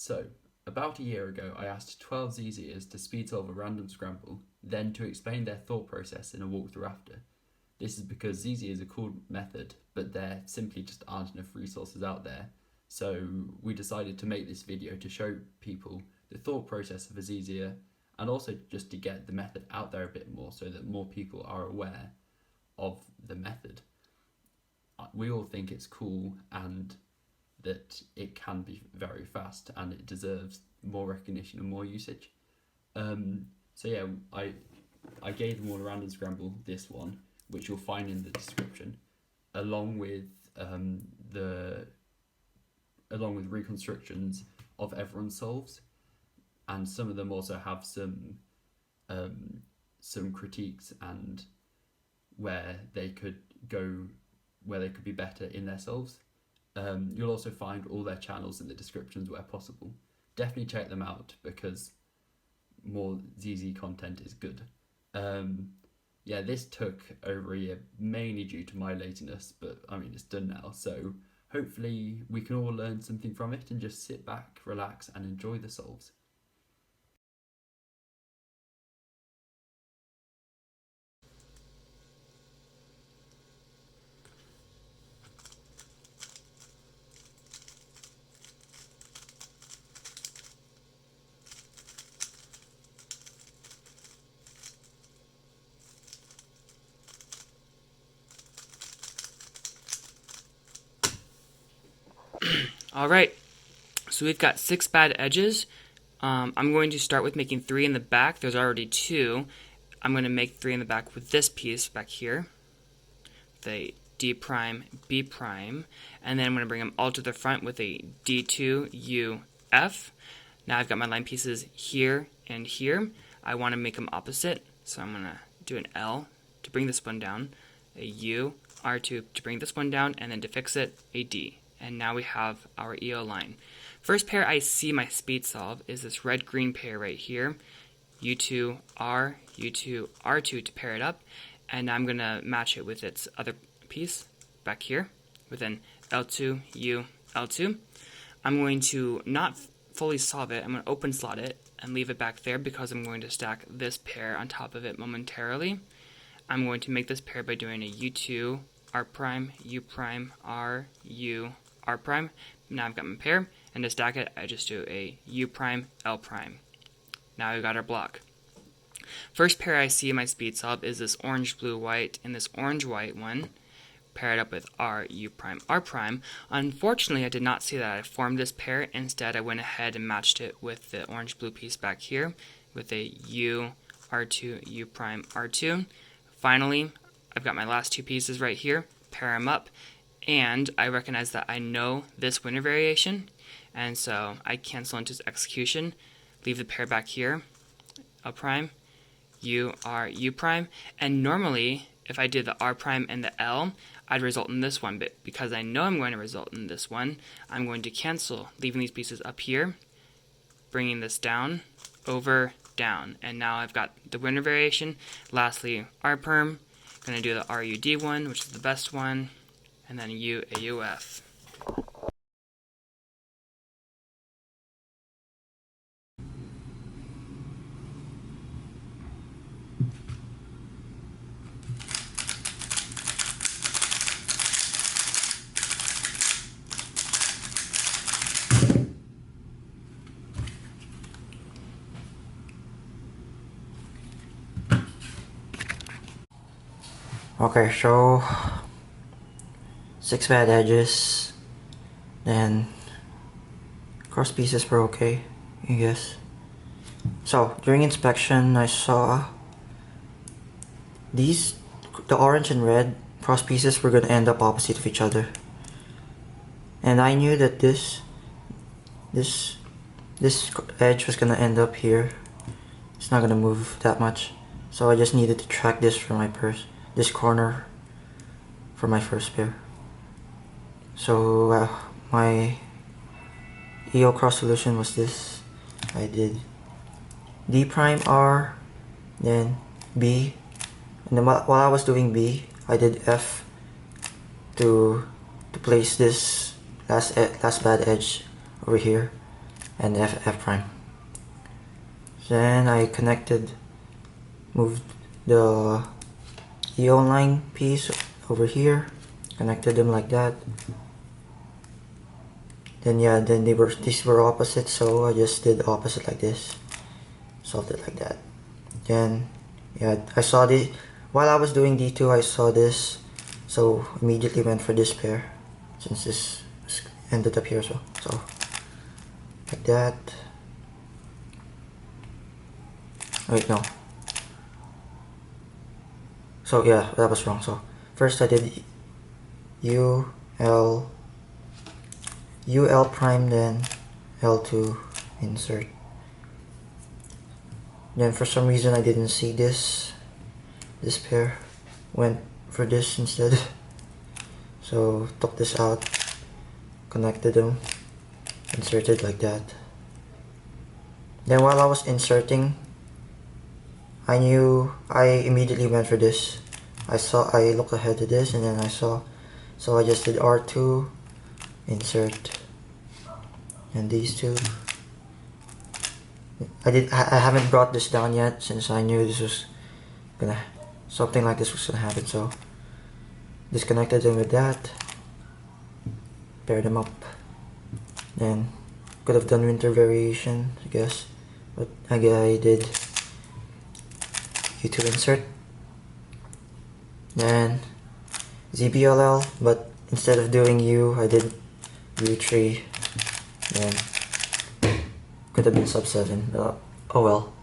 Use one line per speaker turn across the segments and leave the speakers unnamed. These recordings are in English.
So, about a year ago, I asked 12 ZZers to speed solve a random scramble, then to explain their thought process in a walkthrough after. This is because ZZ is a cool method, but there simply just aren't enough resources out there. So we decided to make this video to show people the thought process of a ZZer, and also just to get the method out there a bit more so that more people are aware of the method. We all think it's cool and that it can be very fast and it deserves more recognition and more usage. So yeah, I gave them all a random scramble, this one, which you'll find in the description, along with reconstructions of everyone's solves, and some of them also have some critiques and where they could be better in their solves. You'll also find all their channels in the descriptions where possible. Definitely check them out because more ZZ content is good. Yeah, this took over a year, mainly due to my laziness, but I mean, it's done now, so hopefully we can all learn something from it and just sit back, relax, and enjoy the solves.
Alright, so we've got 6 bad edges. I'm going to start with making 3 in the back. There's already 2. I'm going to make 3 in the back with this piece back here, the D prime, B prime, and then I'm going to bring them all to the front with a D2, U, F. Now I've got my line pieces here and here. I want to make them opposite, so I'm going to do an L to bring this one down, a U, R2 to bring this one down, and then to fix it, a D. And now we have our EO line. First pair I see my speed solve is this red-green pair right here, U2, R, U2, R2 to pair it up, and now I'm going to match it with its other piece back here with an L2, U, L2. I'm going to not fully solve it, I'm going to open slot it and leave it back there because I'm going to stack this pair on top of it momentarily. I'm going to make this pair by doing a U2, R prime, U prime, R, U, R prime. Now I've got my pair, and to stack it, I just do a U prime, L prime. Now we've got our block. First pair I see in my speed solve is this orange, blue, white, and this orange, white one, paired up with R, U prime, R prime. Unfortunately, I did not see that I formed this pair. Instead, I went ahead and matched it with the orange, blue piece back here with a U, R2, U prime, R2. Finally, I've got my last 2 pieces right here, pair them up, and I recognize that I know this winner variation, and so I cancel into execution, leave the pair back here, L prime, U, R, U prime, and normally if I did the R prime and the L, I'd result in this one, but because I know I'm going to result in this one, I'm going to cancel, leaving these pieces up here, bringing this down, over, down, and now I've got the winner variation. Lastly, R perm, going to do the RUD one, which is the best one, and then U, AUF.
Okay, so 6 bad edges, then cross pieces were okay, I guess. So during inspection, I saw the orange and red cross pieces were going to end up opposite of each other, and I knew that this edge was going to end up here. It's not going to move that much, so I just needed to track this for my this corner for my first pair. So my EO cross solution was this. I did D prime R, then B, and then while I was doing B, I did F to place this last bad edge over here, and F prime. Then I moved the EO line piece over here, connected them like that. Then yeah, then these were opposite, so I just did opposite like this, solved it like that. Then yeah, I saw while I was doing D2, I saw this, so immediately went for this pair, since this ended up here, so like that. Wait, no. So yeah, that was wrong. So first I did UL prime, then L2 insert. Then for some reason I didn't see this pair, went for this instead. So took this out, connected them, inserted like that. Then while I was inserting, I immediately went for this. I looked ahead to this, and then so I just did R2, insert, and these two. I haven't brought this down yet, since I knew this was something like this was gonna happen, so disconnected them with that, pair them up. Then could have done winter variation, I guess, but I did U2 insert, then ZBLL, but instead of doing U, I did U3, then could have been sub 7, but oh well.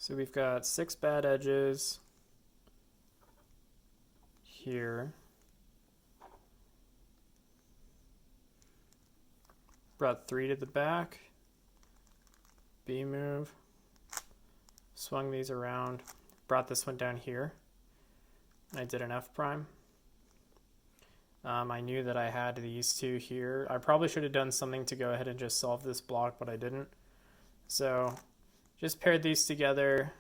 So we've got 6 bad edges here. Brought 3 to the back. B move. Swung these around. Brought this one down here. I did an F prime. I knew that I had these two here. I probably should have done something to go ahead and just solve this block, but I didn't. So just paired these together,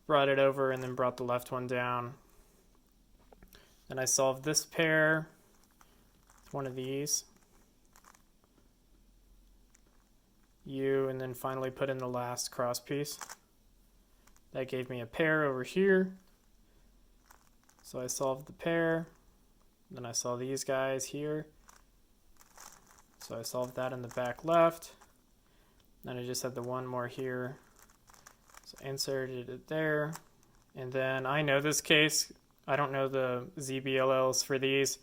brought it over, and then brought the left one down. Then I solved this pair with one of these. U, and then finally put in the last cross piece. That gave me a pair over here. So I solved the pair. Then I saw these guys here. So I solved that in the back left. Then I just had the one more here. So I inserted it there. And then I know this case. I don't know the ZBLLs for these,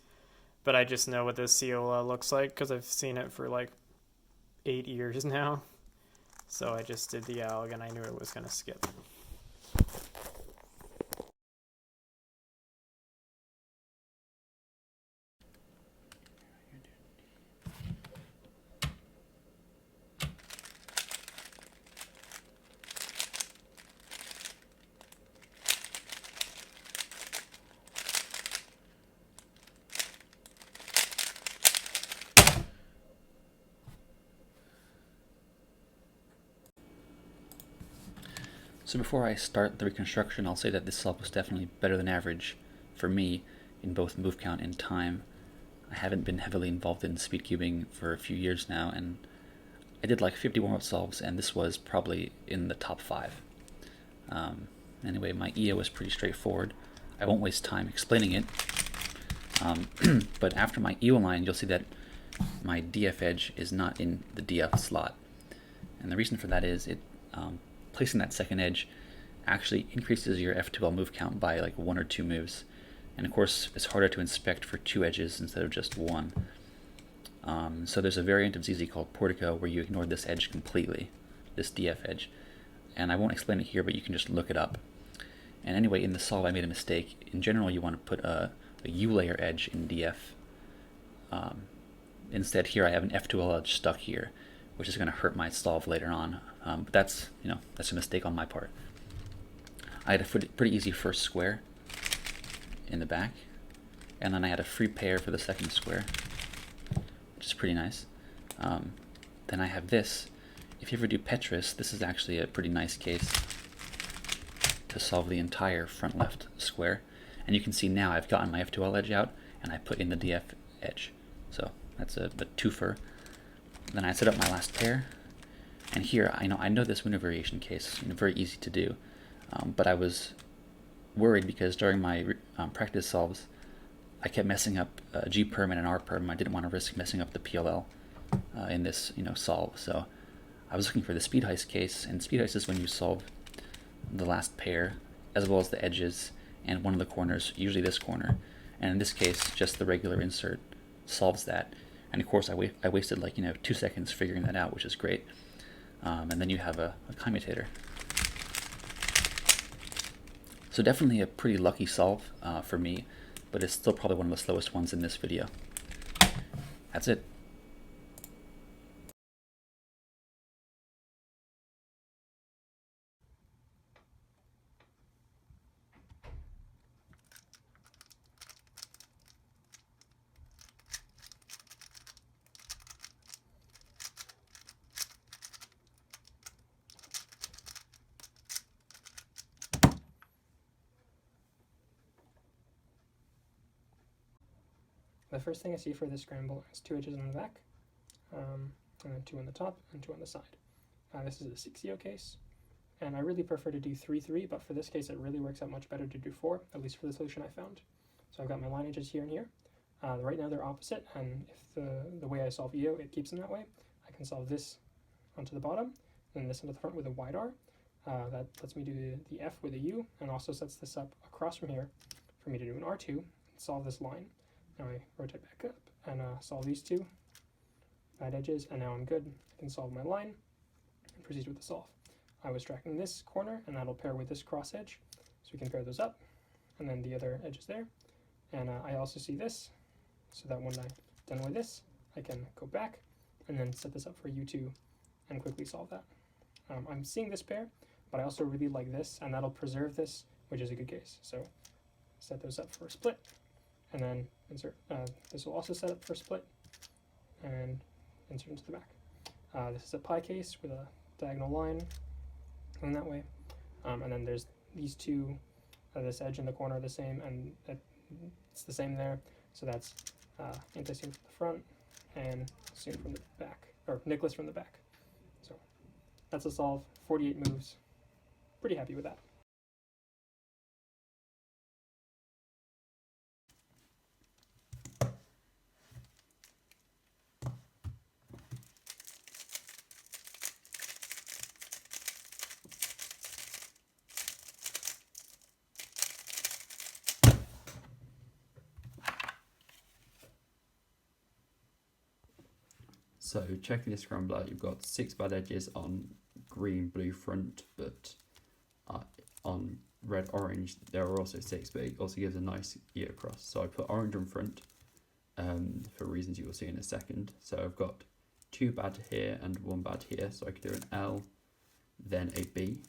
but I just know what this COL looks like because I've seen it for like 8 years now. So I just did the ALG and I knew it was going to skip.
So before I start the reconstruction, I'll say that this solve was definitely better than average for me in both move count and time. I haven't been heavily involved in speed cubing for a few years now, and I did like 50 warm-up solves, and this was probably in the top 5. Anyway, my EO was pretty straightforward. I won't waste time explaining it, but after my EO line, you'll see that my DF edge is not in the DF slot. And the reason for that is placing that second edge actually increases your F2L move count by like 1 or 2 moves. And of course, it's harder to inspect for 2 edges instead of just 1. So there's a variant of ZZ called Portico where you ignore this edge completely, this DF edge. And I won't explain it here, but you can just look it up.
And anyway, in the solve I made a mistake. In general, you want to put a U layer edge in DF. Instead here I have an F2L edge stuck here, which is going to hurt my solve later on. But that's, that's a mistake on my part. I had a pretty easy first square in the back, and then I had a free pair for the second square, which is pretty nice. Then I have this. If you ever do Petrus, this is actually a pretty nice case to solve the entire front left square. And you can see now I've gotten my F2L edge out, and I put in the DF edge. So that's a twofer. Then I set up my last pair, and here I know this window variation case, very easy to do, but I was worried because during my practice solves, I kept messing up G perm and an R perm. I didn't want to risk messing up the PLL in this solve, so I was looking for the speed heist case, and speed heist is when you solve the last pair as well as the edges and one of the corners, usually this corner, and in this case just the regular insert solves that. And of course I wasted like 2 seconds figuring that out, which is great. And then you have a commutator. So definitely a pretty lucky solve for me, but it's still probably one of the slowest ones in this video. That's it.
The first thing I see for this scramble is 2 edges on the back, and then 2 on the top and 2 on the side. This is a 6EO case, and I really prefer to do 3-3, but for this case it really works out much better to do 4, at least for the solution I found. So I've got my line edges here and here. Right now they're opposite, and if the way I solve EO, it keeps them that way. I can solve this onto the bottom, and this onto the front with a wide R. That lets me do the F with a U, and also sets this up across from here for me to do an R2 and solve this line. Now I rotate back up and solve these 2 bad edges, and now I'm good. I can solve my line and proceed with the solve. I was tracking this corner, and that'll pair with this cross edge, so we can pair those up, and then the other edge is there. And I also see this, so that when I'm done with this, I can go back and then set this up for U2 and quickly solve that. I'm seeing this pair, but I also really like this, and that'll preserve this, which is a good case. So set those up for a split, and then insert. This will also set up for a split, and insert into the back. This is a pi case with a diagonal line going that way, and then there's these 2. This edge in the corner are the same, and it's the same there. So that's anti-seam from the front and seam from the back, or Nicholas from the back. So that's a solve. 48 moves. Pretty happy with that.
So checking this scramble out, you've got 6 bad edges on green, blue front, but on red, orange there are also 6, but it also gives a nice E across. So I put orange on front for reasons you will see in a second. So I've got 2 bad here and 1 bad here, so I could do an L, then a B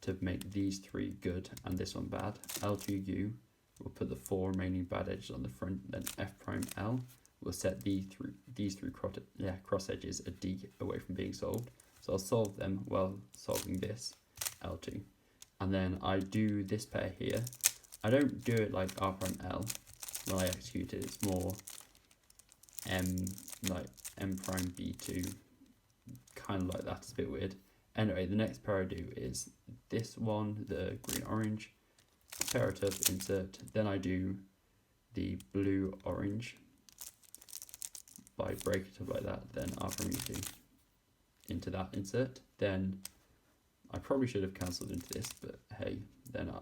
to make these 3 good and this one bad. L2U will put the 4 remaining bad edges on the front, then F prime L will set these three cross edges a D away from being solved. So I'll solve them while solving this L2. And then I do this pair here. I don't do it like R prime L when I execute it. It's more M prime B2, kind of like that. It's a bit weird. Anyway, the next pair I do is this one, the green orange, pair it up, insert. Then I do the blue orange by break it up like that, then R prime U2 into that insert. Then I probably should have cancelled into this, but hey, then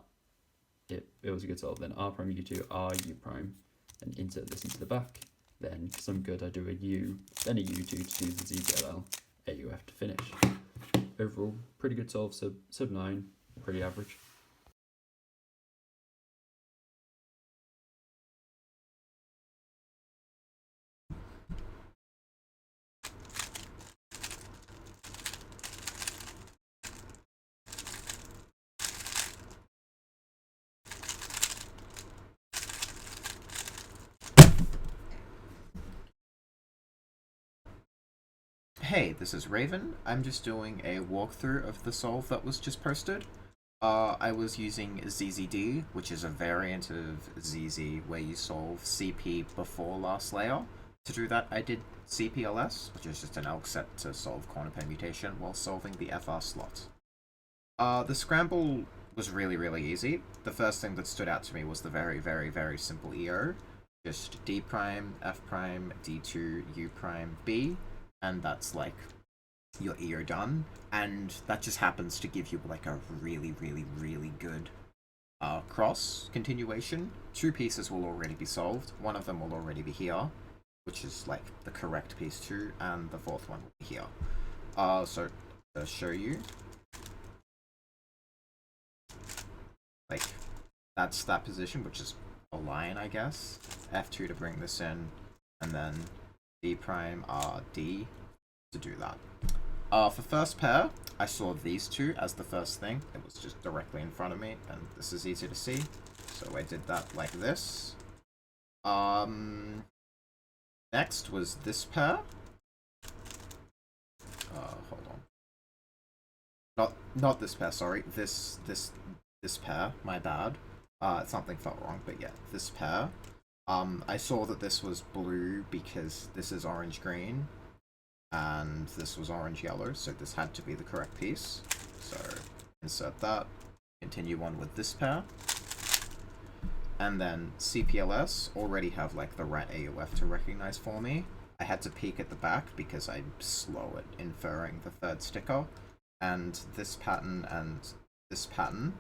it was a good solve. Then R prime U2, R U prime, and insert this into the back. Then, because I'm good, I do a U, then a U2 to do the ZZL, AUF to finish. Overall, pretty good solve, sub 9, pretty average.
Hey, this is Raven. I'm just doing a walkthrough of the solve that was just posted. I was using ZZD, which is a variant of ZZ where you solve CP before last layer. To do that, I did CPLS, which is just an ALK set to solve corner permutation while solving the FR slot. The Scramble was really easy. The first thing that stood out to me was the very simple EO. Just D prime, F prime, D2, U prime, B, and that's like your EO done. And that just happens to give you like a really good cross continuation. 2 pieces will already be solved. One of them will already be here, which is like the correct piece 2, and the 4th one will be here. So to show you, like that's that position, which is a line, I guess. F2 to bring this in, and then D prime D to do that. For first pair, I saw these 2 as the first thing. It was just directly in front of me, and this is easy to see. So I did that like this. Next was this pair. Hold on. Not this pair, sorry. This pair, my bad. Something felt wrong, but yeah, this pair. I saw that this was blue because this is orange-green, and this was orange-yellow, so this had to be the correct piece. So, insert that. Continue on with this pair. And then CPLS already have like the rat AOF to recognize for me. I had to peek at the back because I'm slow at inferring the 3rd sticker. And this pattern and this pattern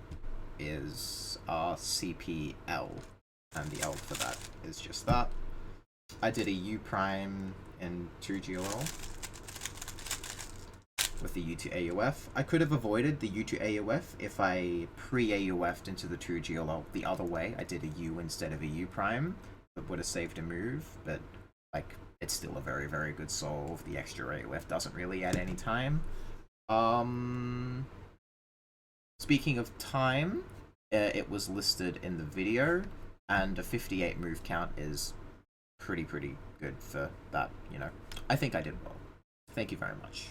is CPL, and the L for that is just that. I did a U prime in 2GLL with the U to AOF. I could have avoided the U to AOF if I pre-AOF'd into the 2GLL the other way. I did a U instead of a U prime. That would have saved a move, but like it's still a very good solve. The extra AOF doesn't really add any time. Speaking of time, it was listed in the video, and a 58 move count is pretty good for that, you know. I think I did well. Thank you very much.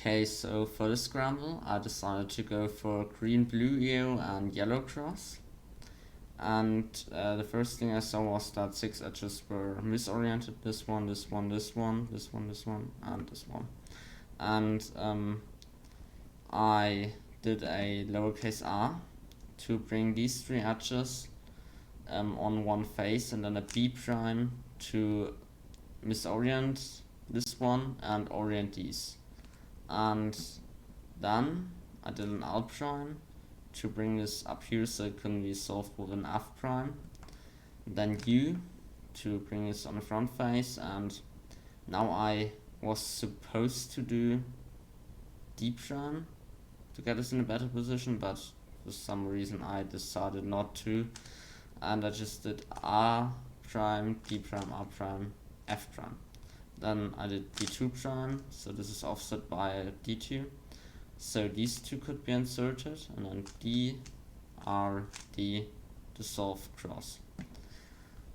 Okay, so for the Scramble, I decided to go for green, blue EO and yellow cross. And the first thing I saw was that 6 edges were misoriented. This one, this one, this one, this one, this one, and this one. And I did a lowercase r to bring these 3 edges on one face, and then a B prime to misorient this one and orient these. And then I did an L prime to bring this up here so it can be solved with an F prime. Then U to bring this on the front face, and now I was supposed to do D prime to get us in a better position, but for some reason I decided not to, and I just did R prime, D prime, R prime, F prime. Then I did D2 prime, so this is offset by D2. So these 2 could be inserted, and then D, R, D to solve cross.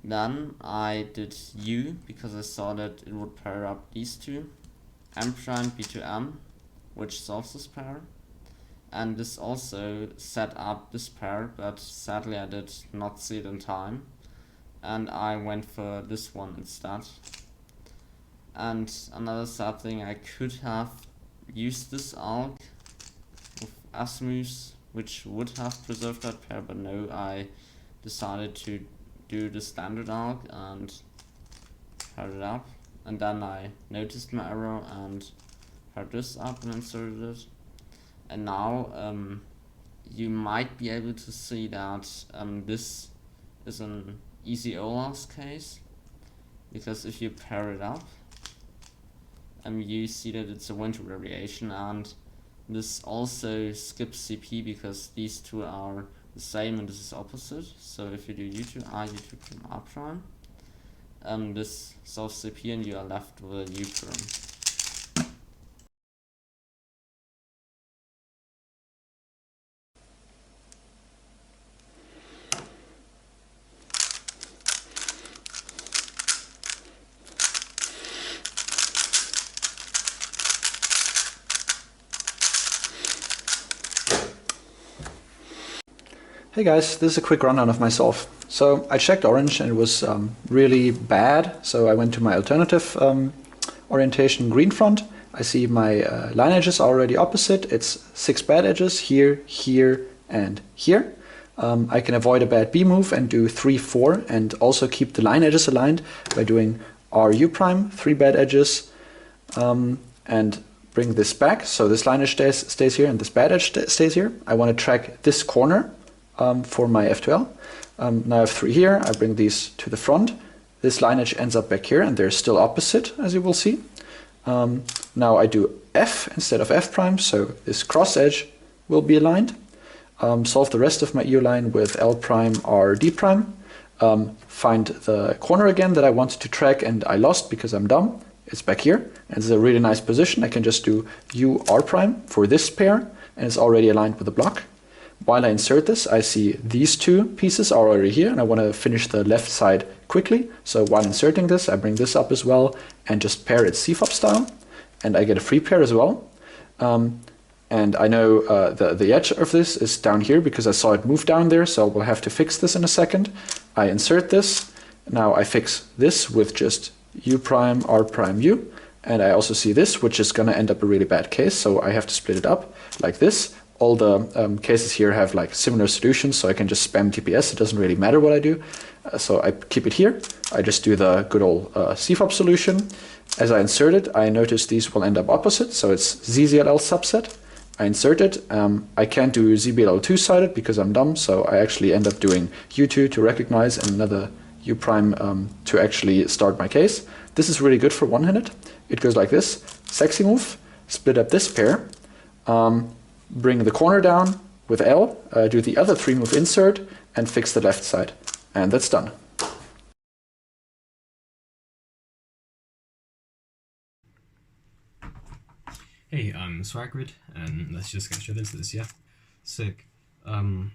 Then I did U because I saw that it would pair up these 2. M prime, B to M, which solves this pair. And this also set up this pair, but sadly I did not see it in time. And I went for this one instead. And another sad thing, I could have used this ALK with S-moves, which would have preserved that pair, but no, I decided to do the standard ALK and pair it up. And then I noticed my error and paired this up and inserted it. And now you might be able to see that this is an easy OLAS case, because if you pair it up, you see that it's a winter variation, and this also skips CP because these 2 are the same, and this is opposite. So if you do U2 R, U2 prime R prime, this solves CP and you are left with U prime.
Hey guys, this is a quick rundown of my solve. So I checked orange and it was really bad, so I went to my alternative orientation green front. I see my line edges are already opposite. It's 6 bad edges here, here, and here. I can avoid a bad B move and do 3, 4, and also keep the line edges aligned by doing RU prime, 3 bad edges, and bring this back. So this line edge stays here and this bad edge stays here. I want to track this corner for my F12. Now I have 3 here, I bring these to the front. This line edge ends up back here and they're still opposite, as you will see. Now I do F instead of F prime, so this cross edge will be aligned. Solve the rest of my EO line with L prime R D prime. Find the corner again that I wanted to track and I lost because I'm dumb. It's back here and it's a really nice position. I can just do U R prime for this pair and it's already aligned with the block. While I insert this, I see these 2 pieces are already here and I want to finish the left side quickly. So while inserting this, I bring this up as well and just pair it CFOP style. And I get a free pair as well. And I know the edge of this is down here because I saw it move down there, so we'll have to fix this in a second. I insert this. Now I fix this with just U prime, R prime, U. And I also see this, which is going to end up a really bad case, so I have to split it up like this. All the cases here have like similar solutions, so I can just spam TPS. It doesn't really matter what I do. So I keep it here. I just do the good old CFOP solution. As I insert it, I notice these will end up opposite, so it's ZZLL subset. I insert it. I can't do ZBLL two-sided because I'm dumb, so I actually end up doing U2 to recognize and another U prime to actually start my case. This is really good for one-handed. It goes like this. Sexy move, split up this pair, bring the corner down with L, do the other 3 move insert, and fix the left side. And that's done.
Hey, I'm SWAGRID, and let's just get straight into this, yeah? Sick. Alright,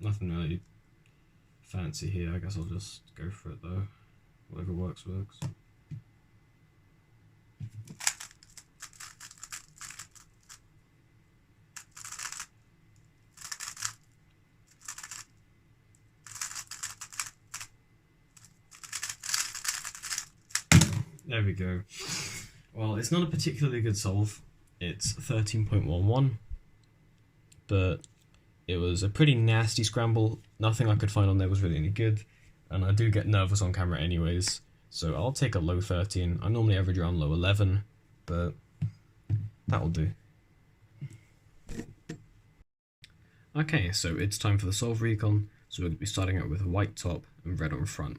nothing really fancy here. I guess I'll just go for it though. Whatever works, works. There we go. Well, it's not a particularly good solve. It's 13.11, but it was a pretty nasty scramble. Nothing I could find on there was really any good, and I do get nervous on camera anyways, so I'll take a low 13. I normally average around low 11, but that'll do. Okay, so it's time for the solve recon. So we're going to be starting out with a white top and red on front.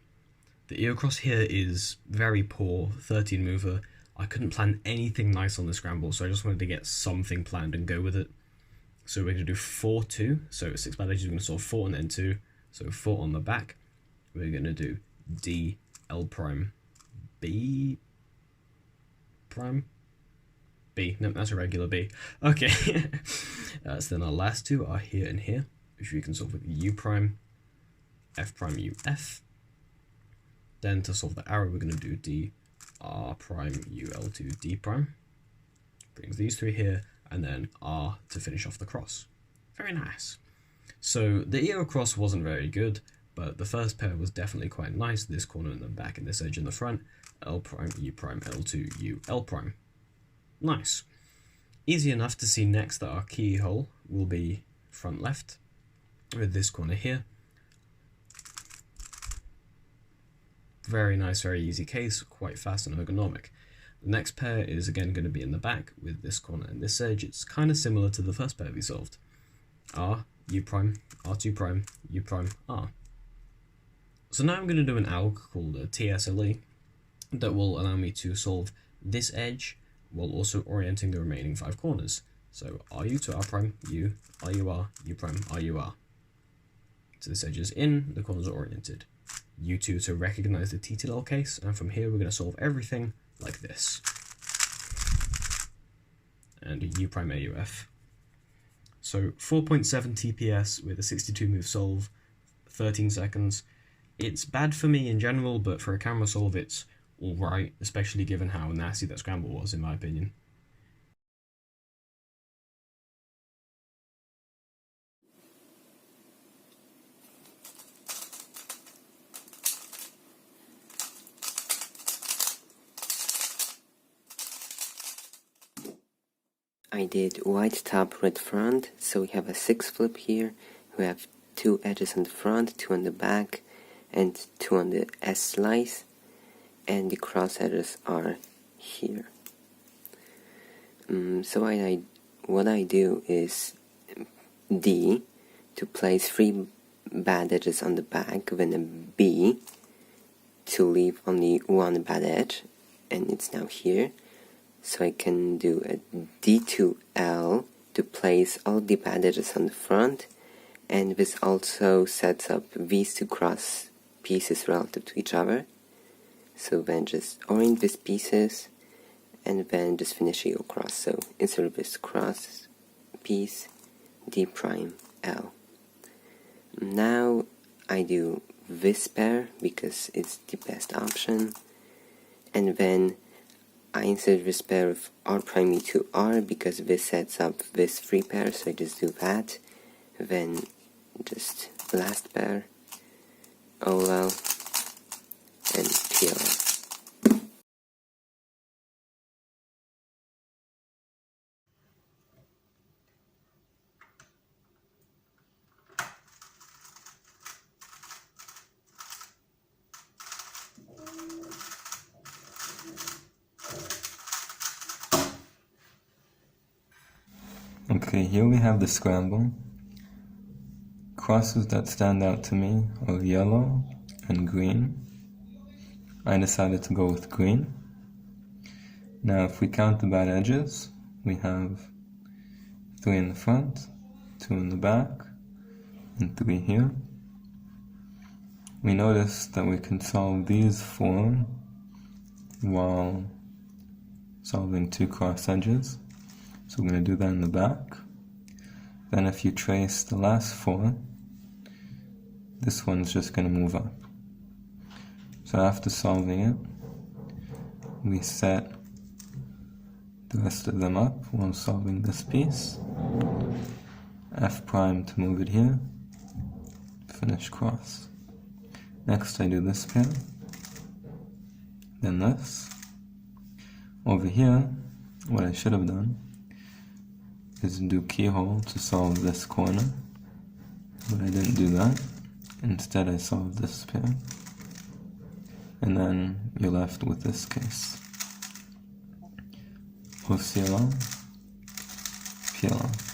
The EO cross here is very poor, 13 mover. I couldn't plan anything nice on the scramble, so I just wanted to get something planned and go with it. So we're going to do 4, 2. So 6 bad edges, we're going to solve 4 and then 2. So 4 on the back. We're going to do D, L prime, B prime. B, no, that's a regular B. Okay. So then our last 2 are here and here, which we can solve with U prime, F prime, U, F. Then to solve the arrow, we're going to do D, R prime, U, L2, D prime. Brings these 3 here, and then R to finish off the cross. Very nice. So the EO cross wasn't very good, but the first pair was definitely quite nice. This corner in the back and this edge in the front. L prime, U prime, L2, U, L prime. Nice. Easy enough to see next that our keyhole will be front left with this corner here. Very nice, very easy case, quite fast and ergonomic. The next pair is again going to be in the back with this corner and this edge. It's kind of similar to the first pair we solved. R, U prime, R2 prime, U prime, R. So now I'm going to do an alg called a TSLE that will allow me to solve this edge while also orienting the remaining 5 corners. So RU to R prime, U, RUR, U prime, RUR. So this edge is in, the corners are oriented. U2 to recognize the T to L case, and from here we're going to solve everything like this. And U prime AUF. So 4.7 TPS with a 62 move solve, 13 seconds. It's bad for me in general, but for a camera solve it's alright, especially given how nasty that Scramble was in my opinion.
I did white top, red front, so we have a 6 flip here. We have 2 edges on the front, 2 on the back, and 2 on the S slice, and the cross edges are here. So what I do is D to place 3 bad edges on the back, then a B to leave only 1 bad edge, and it's now here. So I can do a D to L to place all the bad edges on the front, and this also sets up these 2 cross pieces relative to each other. So then just orient these pieces, and then just finish your cross. So insert this cross piece, D prime L. Now I do this pair because it's the best option, and then I insert this pair of R prime E to R because this sets up this 3 pair, so I just do that. Then just last pair, OL, and PL.
Okay, here we have the Scramble. Crosses that stand out to me are yellow and green. I decided to go with green. Now if we count the bad edges, we have 3 in the front, 2 in the back, and 3 here. We notice that we can solve these 4 while solving 2 cross edges. So we're going to do that in the back. Then if you trace the last 4, this one's just going to move up. So after solving it, we set the rest of them up while solving this piece. F prime to move it here. Finish cross. Next I do this pair. Then this. Over here, what I should have done is do keyhole to solve this corner, but I didn't do that. Instead I solved this pair, and then you're left with this case. OCLR, PLR.